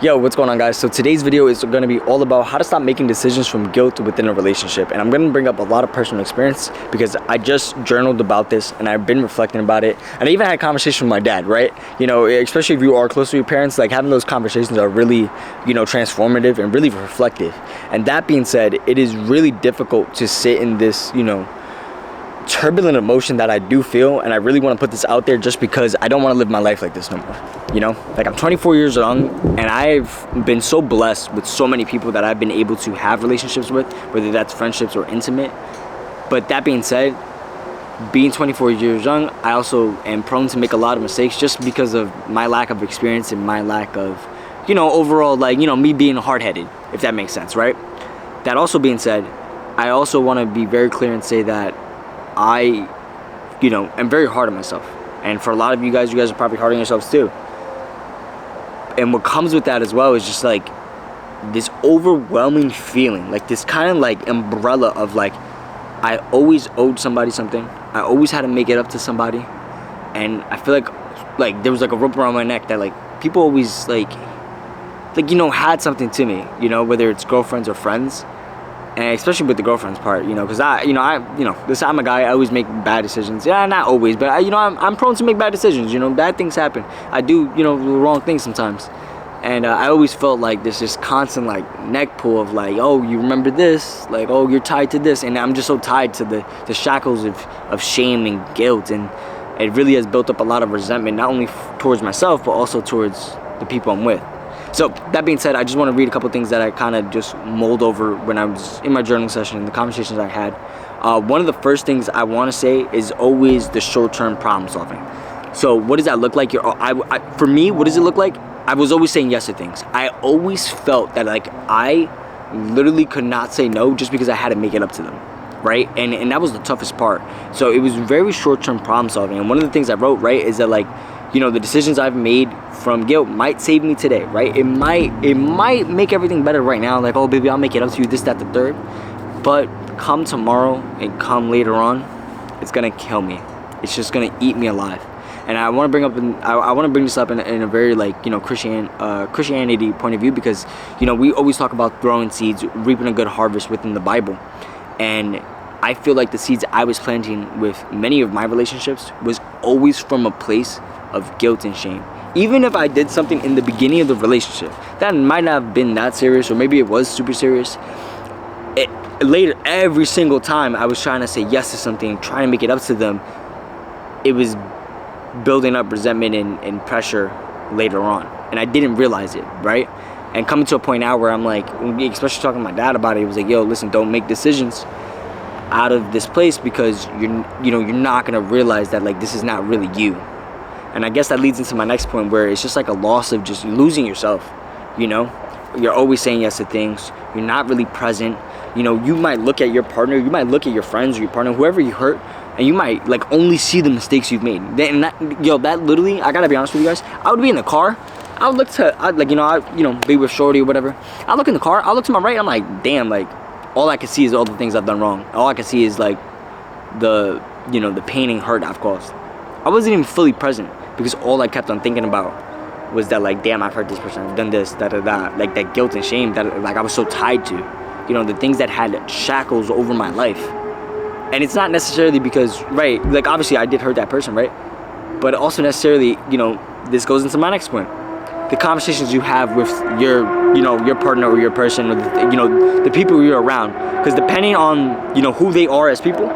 Yo, what's going on, guys? So today's video is going to be all about how to stop making decisions from guilt within a relationship, and I'm going to bring up a lot of personal experience because I just journaled about this and I've been reflecting about it, and I even had a conversation with my dad, right? You know, especially if you are close to your parents, like having those conversations are really, transformative and really reflective. And that being said, it is really difficult to sit in this, turbulent emotion that I do feel, and I really want to put this out there just because I don't want to live my life like this no more. Like I'm 24 years young, and I've been so blessed with so many people that I've been able to have relationships with, whether that's friendships or intimate. But that being said, being 24 years young, I also am prone to make a lot of mistakes just because of my lack of experience and my lack of, overall, me being hard-headed, if that makes sense, right? That also being said, I also want to be very clear and say that I, am very hard on myself. And for a lot of you guys are probably hard on yourselves too. And what comes with that as well is just like this overwhelming feeling, like this kind of like umbrella of like, I always owed somebody something. I always had to make it up to somebody. And I feel like there was like a rope around my neck that like people always had something to me, whether it's girlfriends or friends. And especially with the girlfriend's part, because I'm a guy. I always make bad decisions. Yeah, not always, but I'm prone to make bad decisions. Bad things happen. I do, the wrong things sometimes. And I always felt like there's this constant neck pull of oh, you remember this, oh, you're tied to this, and I'm just so tied to the shackles of shame and guilt, and it really has built up a lot of resentment, not only towards myself but also towards the people I'm with. So that being said, I just want to read a couple things that I kind of just mulled over when I was in my journaling session and the conversations I had. One of the first things I want to say is always the short-term problem solving. So what does that look like? For me, what does it look like? I was always saying yes to things. I always felt that I literally could not say no just because I had to make it up to them, right? And that was the toughest part. So it was very short-term problem solving. And one of the things I wrote, right, is that the decisions I've made from guilt might save me today, right? It might make everything better right now. Like, oh, baby, I'll make it up to you, this, that, the third. But come tomorrow and come later on, it's going to kill me. It's just going to eat me alive. And I want to bring this up in a very, Christianity point of view because, we always talk about throwing seeds, reaping a good harvest within the Bible. And I feel like the seeds I was planting with many of my relationships was always from a place of guilt and shame. Even if I did something in the beginning of the relationship that might not have been that serious, or maybe it was super serious, later, every single time I was trying to say yes to something, trying to make it up to them, it was building up resentment and pressure later on. And I didn't realize it, right? And coming to a point now where I'm like, especially talking to my dad about it, it was like, yo, listen, don't make decisions out of this place because you're not gonna realize that this is not really you. And I guess that leads into my next point, where it's just like a loss of just losing yourself. You're always saying yes to things. You're not really present. You might look at your partner, you might look at your friends or your partner, whoever you hurt, and you might only see the mistakes you've made. And that literally, I gotta be honest with you guys, I would be in the car, I would look to, be with shorty or whatever. I look in the car, I look to my right, I'm like, damn, all I can see is all the things I've done wrong. All I can see is the pain and hurt I've caused. I wasn't even fully present because all I kept on thinking about was that damn, I've hurt this person, I've done this, that guilt and shame that I was so tied to, the things that had shackles over my life. And it's not necessarily because, right, obviously I did hurt that person, right? But also necessarily, this goes into my next point. The conversations you have with your partner or your person, or the people you're around, because depending on who they are as people,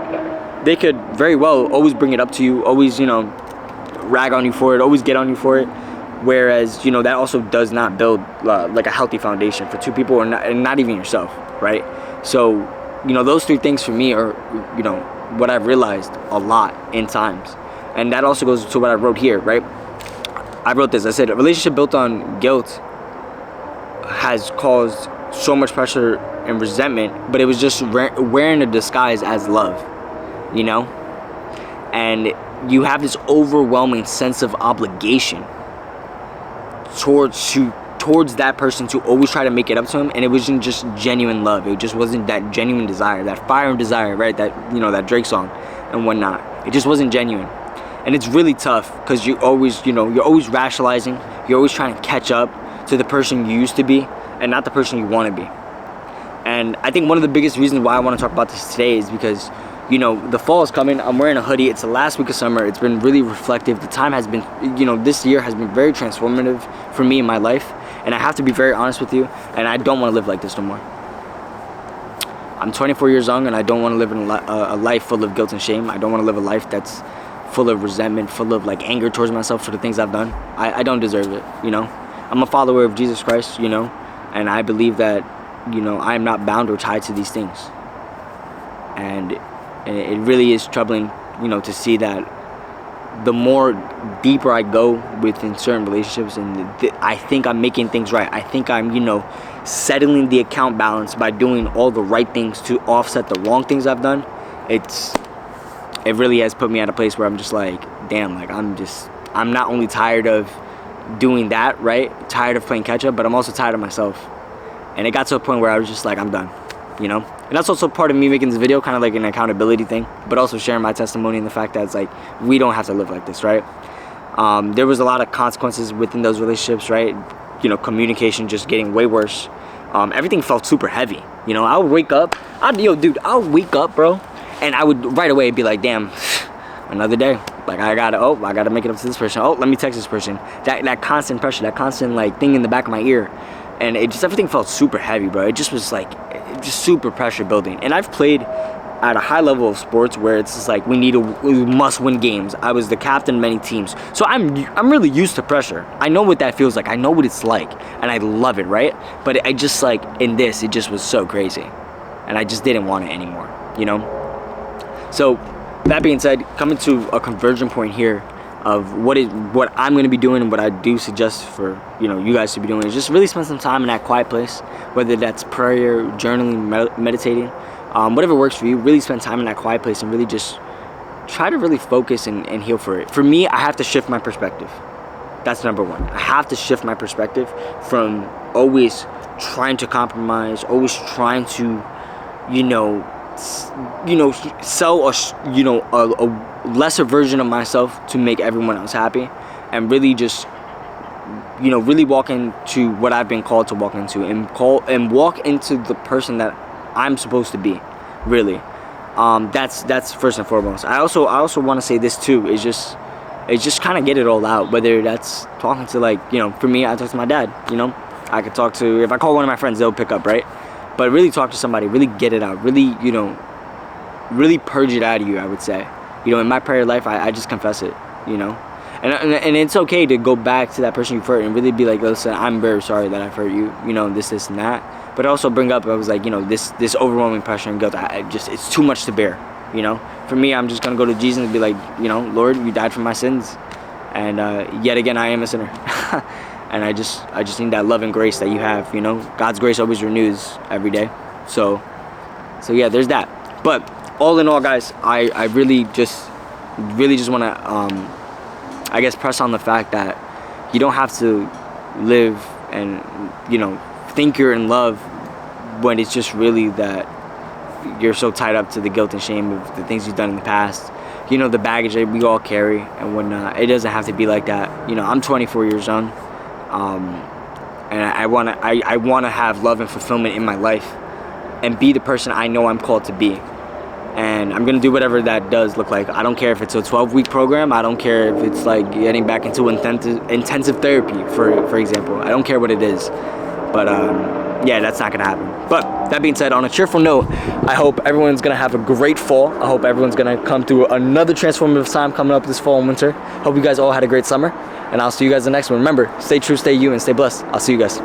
they could very well always bring it up to you, always rag on you for it, always get on you for it, whereas that also does not build a healthy foundation for two people, and not even yourself, right? So those three things for me are what I've realized a lot in times. And that also goes to what I wrote here, right? I wrote this. I said, a relationship built on guilt has caused so much pressure and resentment, but it was just wearing a disguise as love, And you have this overwhelming sense of obligation towards that person to always try to make it up to him, and it wasn't just genuine love. It just wasn't that genuine desire, that fire and desire, right? That that Drake song and whatnot. It just wasn't genuine. And it's really tough because you're always rationalizing. You're always trying to catch up to the person you used to be and not the person you want to be. And I think one of the biggest reasons why I want to talk about this today is because, you know, the fall is coming. I'm wearing a hoodie. It's the last week of summer. It's been really reflective. The time has been, you know, this year has been very transformative for me in my life. And I have to be very honest with you, and I don't want to live like this no more. I'm 24 years young, and I don't want to live in a life full of guilt and shame. I don't want to live a life that's full of resentment, full of like anger towards myself for the things I've done. I don't deserve it, you know. I'm a follower of Jesus Christ, you know, and I believe that, you know, I am not bound or tied to these things. And it really is troubling, you know, to see that the more deeper I go within certain relationships, and I think I'm making things right. I think I'm, you know, settling the account balance by doing all the right things to offset the wrong things I've done. It really has put me at a place where I'm just like, damn, like I'm not only tired of doing that, right? Tired of playing catch up, but I'm also tired of myself. And it got to a point where I was just like, I'm done, you know? And that's also part of me making this video, kind of like an accountability thing, but also sharing my testimony and the fact that it's like, we don't have to live like this, right? There was a lot of consequences within those relationships, right? You know, communication just getting way worse. Everything felt super heavy. You know, I would wake up, I would wake up, bro, and I would right away be like, damn, another day. Like, I gotta make it up to this person. Oh, let me text this person. That constant pressure, that constant like thing in the back of my ear. And everything felt super heavy, bro. It just was like, just super pressure building. And I've played at a high level of sports where it's just like, we must win games. I was the captain of many teams. So I'm really used to pressure. I know what that feels like. I know what it's like. And I love it, right? But I just like, in this, it just was so crazy. And I just didn't want it anymore, you know? So, that being said, coming to a conversion point here of what I'm going to be doing, and what I do suggest for, you know, you guys to be doing, is just really spend some time in that quiet place, whether that's prayer, journaling, meditating, whatever works for you. Really spend time in that quiet place and really just try to really focus and heal for it. For me, I have to shift my perspective. That's number one. I have to shift my perspective from always trying to compromise, always trying to, you know, sell a lesser version of myself to make everyone else happy, and really just, you know, really walk into what I've been called to walk into, and walk into the person that I'm supposed to be, really. That's first and foremost. I also want to say this too, is just kind of get it all out, whether that's talking to, like, you know, for me, I talk to my dad, you know, I could talk to, if I call one of my friends, they'll pick up, right? But really talk to somebody, really get it out, really, you know, really purge it out of you, I would say. You know, in my prayer life, I just confess it, you know. And it's okay to go back to that person you've hurt and really be like, listen, I'm very sorry that I've hurt you, you know, this and that. But also bring up, I was like, you know, this overwhelming pressure and guilt, it's too much to bear, you know. For me, I'm just going to go to Jesus and be like, you know, Lord, you died for my sins. And yet again, I am a sinner. And I just need that love and grace that you have, you know. God's grace always renews every day. So yeah, there's that. But all in all, guys, I really just want to, I guess, press on the fact that you don't have to live and, you know, think you're in love when it's just really that you're so tied up to the guilt and shame of the things you've done in the past. You know, the baggage that we all carry and whatnot. It doesn't have to be like that. You know, I'm 24 years young. And I wanna have love and fulfillment in my life and be the person I know I'm called to be. And I'm gonna do whatever that does look like. I don't care if it's a 12-week program. I don't care if it's like getting back into intensive therapy, for example. I don't care what it is. But yeah, that's not gonna happen. But that being said, on a cheerful note, I hope everyone's gonna have a great fall. I hope everyone's gonna come through another transformative time coming up this fall and winter. Hope you guys all had a great summer. And I'll see you guys in the next one. Remember, stay true, stay you, and stay blessed. I'll see you guys.